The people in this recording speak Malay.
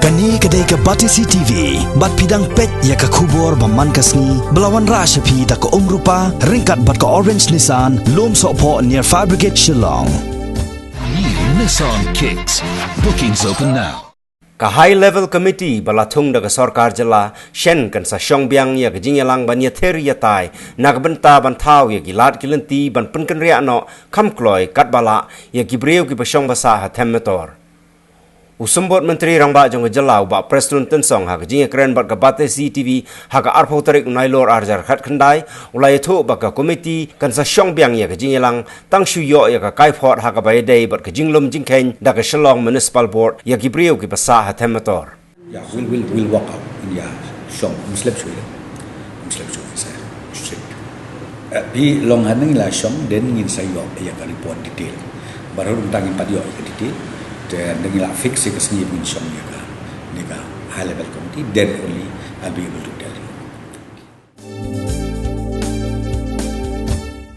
Kani kedai ke Batisi TV, bat pidang pet ya ke kubur baman kasni, belawan rashapi da ke rupa, ringkat bat ke Orange Nissan, lom sokpo near Fire Brigade Shillong. New Nissan Kicks. Bookings open now. Ka High Level Committee balatung daga Sarkar Jala Shen kan sa Xiongbiang ya gejingelang ban ya theri ya tai nagbenta ban thau ya gilat kilenti ban penken ria no kamkloi kat bala ya gibreu ki pasong basa ha themmetor Usumbot Menteri Rangba jong Jala ba Preston Tensong ha gejinge kren bat ka bate CTV ha ka arpo tarik nailor arjar khat khandai ulai tho ba ka committee kan sa Xiongbiang ya gejingelang tang shu yo ya ka kai phot ha ka bai dei bat ka jinglom jingkhen da ka Shillong Municipal Board ya gibreu ki basa ha themmetor Yeah, we'll walk out in Shong Muslim saya strict. Di long haneng la Shong den ngin sayo ya ka report detail. Baru tangin padio ka detail. Dan dengan fix ke sini pun Shong ya ka high level committee then only I'll be able to tell.